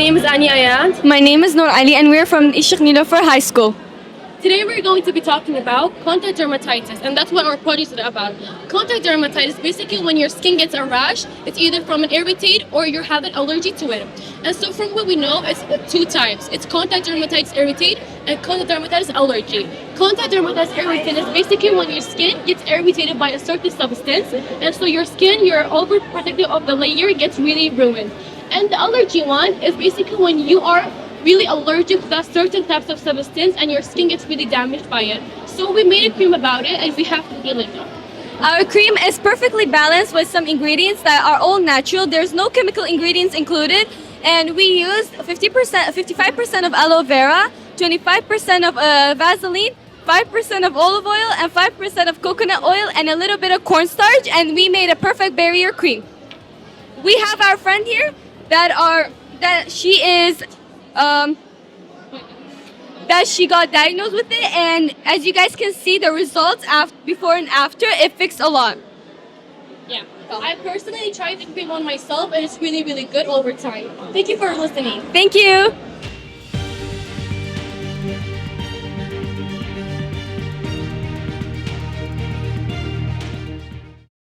name is Anya Ayad. My name is Noor Ali and we're from Ishik Nilufer High School. Today we're going to be talking about contact dermatitis, and that's what our project is about. Contact dermatitis, basically when your skin gets a rash, it's either from an irritate or you have an allergy to it. And so from what we know, it's two types. It's contact dermatitis irritate and contact dermatitis allergy. Contact dermatitis irritate is basically when your skin gets irritated by a certain substance, and so your skin, your overprotective of the layer, gets really ruined. And the allergy one is basically when you are really allergic to that certain types of substance and your skin gets really damaged by it. So we made a cream about it and we have to heal it now. Our cream is perfectly balanced with some ingredients that are all natural. There's no chemical ingredients included, and we used 55% of aloe vera, 25% of Vaseline, 5% of olive oil, and 5% of coconut oil, and a little bit of cornstarch, and we made a perfect barrier cream. We have our friend here that she got diagnosed with it, and as you guys can see the results before and after, it fixed a lot. Yeah, I personally tried the cream on myself and it's really good over time. Thank you for listening. Thank you.